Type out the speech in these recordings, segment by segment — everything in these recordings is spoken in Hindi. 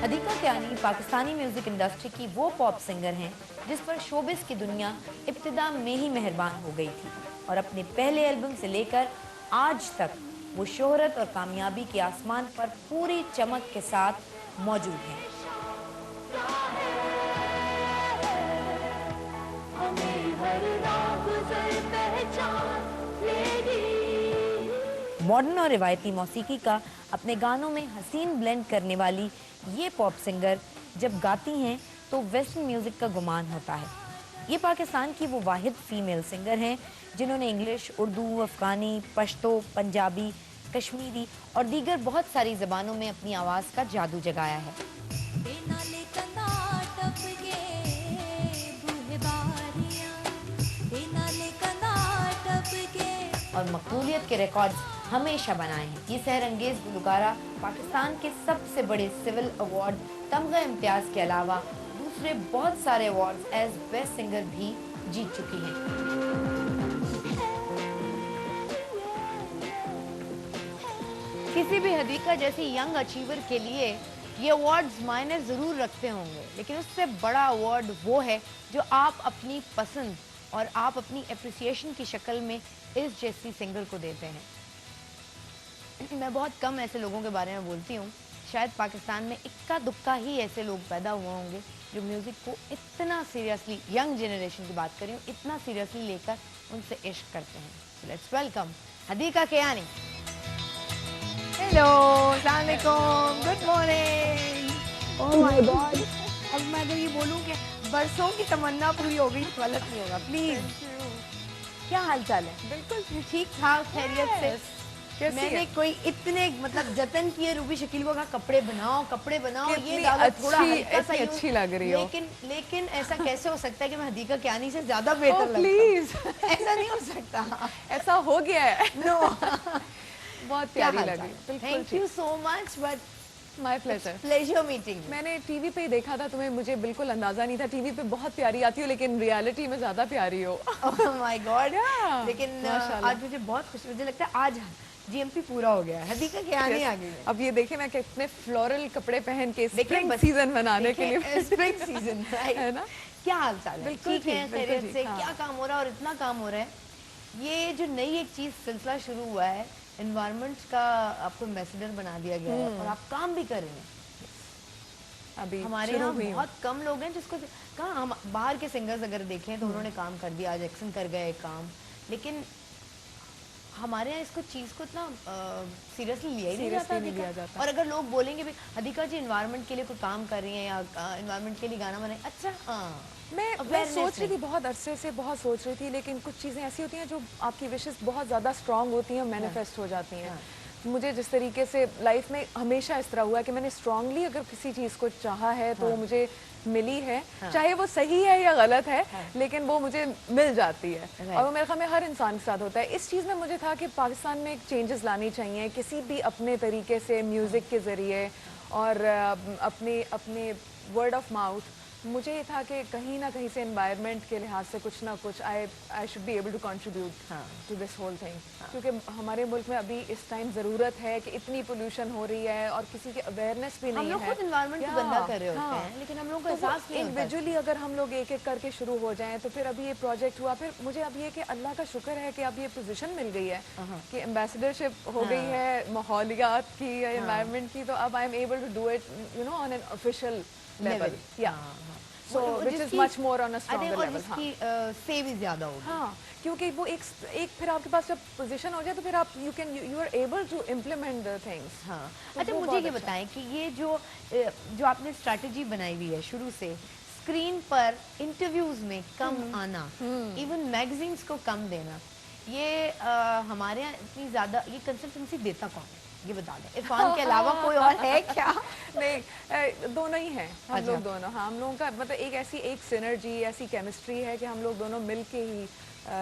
अदिका कियानी पाकिस्तानी म्यूजिक इंडस्ट्री की वो पॉप सिंगर हैं जिस पर शोबिस की दुनिया इब्तिदा में ही मेहरबान हो गई थी और अपने पहले एल्बम से लेकर आज तक वो शोहरत और कामयाबी के आसमान पर पूरी चमक के साथ मौजूद हैं। मॉडर्न और रिवायती मौसीकी का अपने गानों में हसीन ब्लेंड करने वाली ये पॉप सिंगर जब गाती हैं तो वेस्टर्न म्यूजिक का गुमान होता है। ये पाकिस्तान की वो वाहिद फीमेल सिंगर हैं जिन्होंने इंग्लिश, उर्दू, अफगानी, पश्तो, पंजाबी, कश्मीरी और दीगर बहुत सारी ज़बानों में अपनी आवाज़ का जादू जगाया है। और मकबूलियत के रिकॉर्ड्स हमेशा बनाए हैं। ये सहरंगेज गुलकारा पाकिस्तान के सबसे बड़े सिविल अवार्ड तमगा इम्तियाज़ के अलावा दूसरे बहुत सारे अवार्ड्स एज बेस्ट सिंगर भी जीत चुकी हैं। किसी भी अदिका जैसी यंग अचीवर के लिए ये अवार्ड्स मायने ज़रूर रखते होंगे, लेकिन उससे बड़ा अवार्ड वो है जो आप अपनी पसंद और आप अपनी एप्रिसिएशन की शक्ल में इस जैसी सिंगर को देते हैं। मैं बहुत कम ऐसे लोगों के बारे में बोलती हूँ, शायद पाकिस्तान में इक्का दुक्का ही ऐसे लोग पैदा हुए होंगे जो म्यूज़िक को इतना सीरियसली, यंग जनरेशन की बात कर रही हूँ, इतना सीरियसली लेकर उनसे इश्क करते हैं। So let's welcome Adika Kiani. Hello, अस्सलाम वालेकुम, good morning. Oh my god, अब मैं तो ये बोलूँ कि बरसों की तमन्ना पूरी हो गई, गलत नहीं होगा प्लीज। क्या हाल चाल है? बिल्कुल ठीक ठाक, खैरियत से। मैंने कोई इतने मतलब जतन किए रूबी शकील को कहा कपड़े बनाओ ये डालो, थोड़ा हल्का सा अच्छी लग रही हो। लेकिन ऐसा कैसे हो सकता है कि मैं अदिका कियानी से ज्यादा बेहतर लगता हूं? प्लीज ऐसा नहीं हो सकता। ऐसा हो गया है। नो बहुत प्यारी लगी। Thank you so much, but my pleasure. Pleasure meeting. मैंने टीवी पे ही देखा था तुम्हें, मुझे बिल्कुल अंदाजा नहीं था। टीवी पे बहुत प्यारी आती हो लेकिन रियलिटी में ज्यादा प्यारी हो। ओह माय गॉड। लेकिन आज मुझे बहुत खुशी, मुझे लगता है आज जीएमपी पूरा हो गया है। अदिका कियानी आ गई है। अब ये देखे मैं कितने फ्लोरल कपड़े पहन के स्प्रिंग सीजन मनाने के लिए। स्प्रिंग सीजन है ना। क्या हाल चाल है? बिल्कुल ठीक है, खैरियत से? क्या काम हो रहा है? और इतना काम हो रहा है, ये जो नई एक चीज सिलसिला शुरू हुआ है, एनवायरनमेंट का आपको एम्बेसडर बना दिया गया है और आप काम भी कर रहे हैं। अभी हमारे यहाँ बहुत कम लोग हैं जिसको कहाँ, हम बाहर के सिंगर्स अगर देखें तो उन्होंने काम कर दिया, आज एक्शन कर गए काम, लेकिन हमारे यहाँ इसको चीज़ को इतना सीरियसली लिया ही नहीं जाता। और अगर लोग बोलेंगे भी अदिका जी एनवायरनमेंट के लिए कोई काम कर रही हैं या एनवायरनमेंट के लिए गाना बनाए, अच्छा मैं सोच रही थी, बहुत अरसे से बहुत सोच रही थी, लेकिन कुछ चीज़ें ऐसी होती हैं जो आपकी विशेस बहुत ज़्यादा स्ट्रांग होती हैं, मैनिफेस्ट हो जाती हैं। मुझे जिस तरीके से लाइफ में हमेशा इस तरह हुआ है कि मैंने स्ट्रांगली अगर किसी चीज़ को चाहा है तो वो मुझे मिली है, चाहे वो सही है या गलत है, लेकिन वो मुझे मिल जाती है। और वो मेरे ख्याल में हर इंसान के साथ होता है। इस चीज़ में मुझे था कि पाकिस्तान में चेंजेस लानी चाहिए किसी भी अपने तरीके से, म्यूज़िक के ज़रिए और अपने वर्ड ऑफ माउथ। मुझे ये था कि कहीं ना कहीं से एनवायरनमेंट के लिहाज से कुछ ना कुछ I should be able to contribute to this whole thing, क्योंकि हमारे मुल्क में अभी इस टाइम ज़रूरत है कि इतनी पोल्यूशन हो रही है और किसी की अवेयरनेस भी नहीं है। हम लोग खुद एनवायरनमेंट को गंदा कर रहे होते हैं, लेकिन हम लोग को एहसास नहीं होता। इंडिविजुअली अगर हम लोग एक एक करके शुरू हो जाएं तो फिर अभी ये प्रोजेक्ट हुआ, फिर मुझे अब ये कि अल्लाह का शुक्र है कि अब ये पोजीशन मिल गई है कि एम्बेसडरशिप हो गई है माहौलियात की या एनवायरनमेंट की, तो अब I am able to do it on an official level, so which is much more on a stronger level। उसकी सेव भी ज्यादा होगी। हाँ, क्योंकि वो एक फिर आपके पास जब पोजीशन हो जाए तो फिर आप you are able to implement the things. हाँ, अच्छा मुझे ये बताएं कि ये जो आपने स्ट्रैटेजी बनाई हुई है शुरू से, स्क्रीन पर इंटरव्यूज में कम आना, इवन मैगजीन्स को कम देना, ये हमारे यहाँ इतनी ज्यादा ये कंसल्टेंसी देता कौन है? ये बता दें, इरफान के अलावा कोई और है क्या? नहीं, दोनों ही हैं हम लोग दोनों। हाँ, हम लोगों का मतलब एक सिनर्जी, ऐसी केमिस्ट्री है कि हम लोग दोनों मिलके ही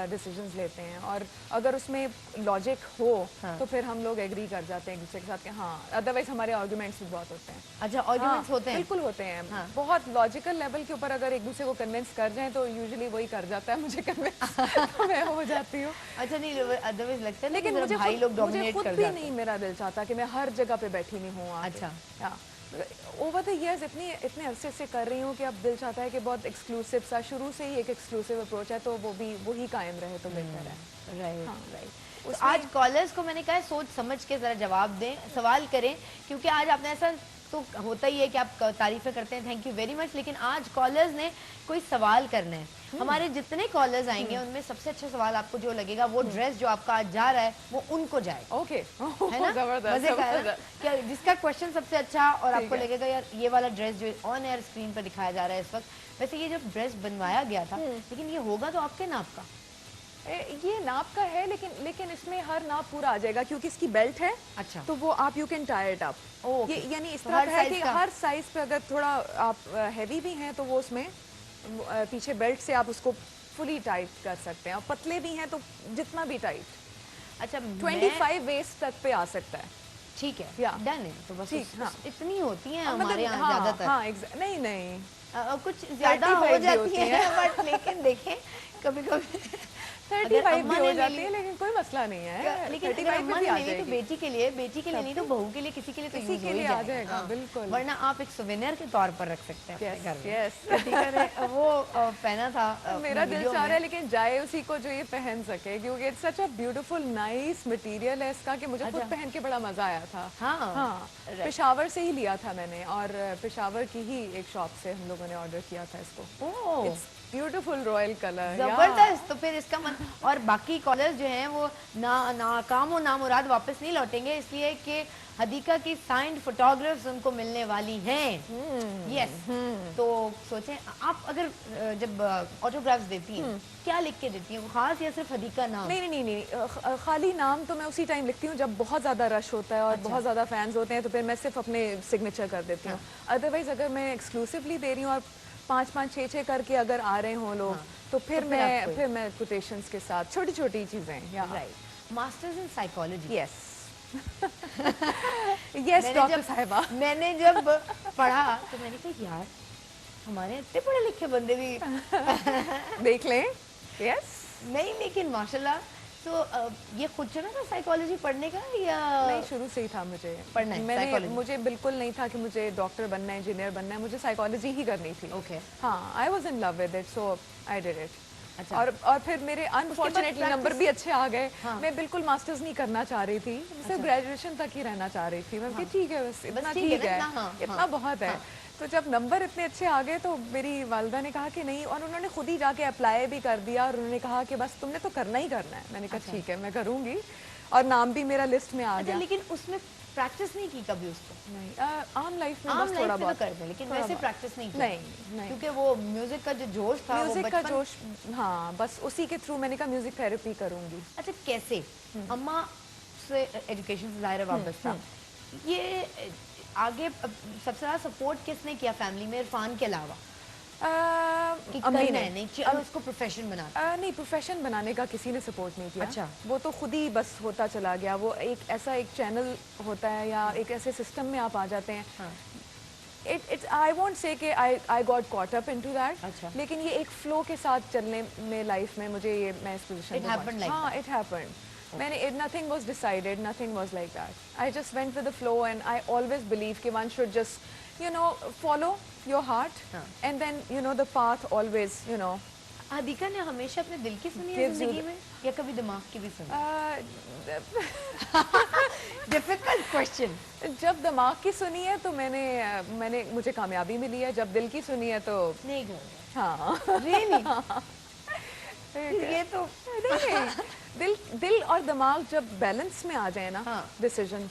डिसीजंस लेते हैं, और अगर उसमें लॉजिक हो तो फिर हम लोग एग्री कर जाते हैं एक दूसरे के साथ कि हाँ, अदरवाइज हमारे आर्गुमेंट्स भी बहुत होते हैं। अच्छा, आर्गुमेंट्स होते हैं? बिल्कुल होते हैं। बहुत लॉजिकल लेवल के ऊपर अगर एक दूसरे को कन्विंस कर जाएं तो यूजुअली वही कर जाता है मुझे कन्विंस, तो मैं हो जाती हूँ। अच्छा, नहीं अदरवाइज लगता है लेकिन मुझे भाई लोग डोमिनेट कर जाते हैं। नहीं, मेरा दिल चाहता कि मैं हर जगह पे बैठी नहीं हूँ। अच्छा, ओवर द ईयर्स इतने अरसे से कर रही हूँ कि अब दिल चाहता है कि बहुत एक्सक्लूसिव सा, शुरू से ही एक एक्सक्लूसिव अप्रोच है, तो वो ही कायम रहे तो बेहतर है। राइट हाँ। राइट। तो आज कॉलर्स को मैंने कहा है सोच समझ के ज़रा जवाब दें, सवाल करें, क्योंकि आज आपने ऐसा तो होता ही है कि आप तारीफ़ें करते हैं, थैंक यू वेरी मच, लेकिन आज कॉलर्स ने कोई सवाल करने हैं। हमारे जितने कॉलर्स आएंगे उनमें सबसे अच्छा सवाल आपको जो लगेगा, वो ड्रेस जो आपका आज जा रहा है वो उनको जाएगा। ओके, है ना? जबरदस्त, मजे का है ना? क्या जिसका क्वेश्चन सबसे अच्छा और आपको है। लगेगा यार ये वाला ड्रेस जो ऑन एयर स्क्रीन पर दिखाया जा रहा है इस वक्त, वैसे ये जब ड्रेस बनवाया गया था, लेकिन ये होगा तो आपके नाप का। ये नाप का है, लेकिन इसमें हर नाप पूरा आ जाएगा क्योंकि इसकी बेल्ट है। अच्छा। तो वो आप you can tie it up. ये यानी इस तो तरह हर का है size कि का? हर साइज पे अगर थोड़ा आप हैवी भी हैं तो वो उसमें पीछे बेल्ट से आप उसको फुली टाइट कर सकते हैं, और पतले भी हैं तो जितना भी टाइट। अच्छा 25 वेस्ट तक पे आ सकता है। ठीक है, या डन है। तो बस ठीक, हाँ। इतनी होती हैं मतलब हमारे यहाँ हाँ, ज्यादातर। हाँ, नहीं कुछ ज्यादा 35 हो भी जाती होती है बट लेकिन देखें कभी कभी 35 अम्मा भी ने हो ले जाती ली- है, लेकिन कोई मसला नहीं है। लेकिन 35 अगर पे अम्मा भी ने आ ले ली तो जाएगी। बेटी के लिए नहीं तो बहू के लिए, किसी के लिए तो किसी यूज के हो ही लिए आ जाएगा, हाँ। बिल्कुल। वरना आप एक सुवेनियर के तौर पर रख सकते हैं अपने Yes, घर में। yes. कृतिका ने वो पहना था मेरा दिल वीडियो चाह रहा है में। लेकिन जाए उसी को जो ये पहन सके, क्योंकि it's such a beautiful nice material है इसका कि मुझे खुद अच्छा। पहन के बड़ा मजा आया था। हाँ, right. पेशावर से ही लिया था मैंने, और पेशावर की ही एक शॉप से हम लोगों ने ऑर्डर किया था इसको। Oh it's beautiful royal colour, जबरदस्त। तो फिर इसका मन और बाकी कॉलर्स जो हैं वो नाकाम और नामुराद वापस नहीं लौटेंगे, इसलिए कि हदीका की साइंड फोटोग्राफ्स उनको मिलने वाली हैं। यस। तो सोचें आप अगर जब ऑटोग्राफ्स देती हैं क्या लिख के देती हैं, खास या सिर्फ हदीका नाम? नहीं, खाली नाम तो मैं उसी टाइम लिखती हूँ जब बहुत ज़्यादा रश होता है और बहुत ज़्यादा फैंस होते हैं, तो फिर मैं सिर्फ अपने सिग्नेचर कर देती हूँ। अदरवाइज अगर मैं एक्सक्लूसिवली दे रही हूँ और 5-5, 6-6 करके अगर आ रहे हों लोग, तो फिर मैं कोटेशंस के साथ छोटी चीज़ें। Right. Masters in psychology. Yes yes doctor साहिबा। मैंने जब पढ़ा तो मैंने कहा यार हमारे इतने पढ़े लिखे बंदे भी देख लें। यस नहीं, लेकिन माशाल्लाह। तो ये खुद चुना था साइकोलॉजी पढ़ने का या नहीं, शुरू से ही था मुझे पढ़ना है psychology? मुझे बिल्कुल नहीं था कि मुझे डॉक्टर बनना है, इंजीनियर बनना है, मुझे साइकोलॉजी ही करनी थी। ओके। हाँ, I was in love with it, so I did it. अच्छा। और फिर मेरे अनफॉर्चुनेटली नंबर भी अच्छे आ गए। हाँ। मैं बिल्कुल मास्टर्स नहीं करना चाह रही थी, सिर्फ ग्रेजुएशन तक ही रहना चाह रही थी। मैं कि ठीक है, बस इतना ठीक है ठीक है, ना, हाँ, इतना हाँ, बहुत है। तो जब नंबर इतने अच्छे आ गए तो मेरी वालिदा ने कहा कि नहीं, और उन्होंने खुद ही जाके अप्लाई भी कर दिया, और उन्होंने कहा कि बस तुमने तो करना ही करना है। मैंने कहा ठीक है, मैं करूँगी, और नाम भी मेरा लिस्ट में आ अच्छा, गया। लेकिन उसमें प्रैक्टिस नहीं की कभी उसको? नहीं, आम लाइफ में आम बस लाइफ थोड़ा में तो बहुत करते हैं, लेकिन थोड़ा वैसे बहुत। प्रैक्टिस नहीं की? नहीं। क्योंकि वो म्यूजिक का जो जोश था वो म्यूजिक का बचपन। जोश, हाँ, बस उसी के थ्रू मैंने कहा म्यूजिक थेरेपी करूंगी। अच्छा, कैसे अम्मा से एजुकेशन से ज़ाहिर है वाबस्ता, ये आगे सबसे ज़्यादा सपोर्ट किसने किया फैमिली में इरफान के अलावा? कि अम्मी करना ने। है, नहीं चलो इसको प्रोफेशन बना। नहीं, प्रोफेशन बनाने का किसी ने सपोर्ट नहीं किया। अच्छा। वो तो खुद ही बस होता चला गया। वो एक ऐसा एक चैनल होता है या एक ऐसे सिस्टम में आप आ जाते हैं। हाँ। आई वोंट से कि I got caught up into that, अच्छा। लेकिन ये एक फ्लो के साथ चलने में लाइफ में मुझे ये मैं इस पोजीशन It happened like हाँ, इट हैपेंड। मैंने nothing was decided, nothing was like that. I just went with the flow, and I always believe कि one should just follow your heart, and then the path always Hadiqa ने हमेशा अपने दिल की सुनी है Gives you जिंदगी में, या कभी दिमाग की भी सुनी? uh, difficult question. जब दिमाग की सुनी है तो मैंने मुझे कामयाबी मिली है। जब दिल की सुनी है तो नहीं कर हाँ रियली ये तो नहीं, दिल और दिमाग जब बैलेंस में आ जाए ना, हाँ। डिसीजन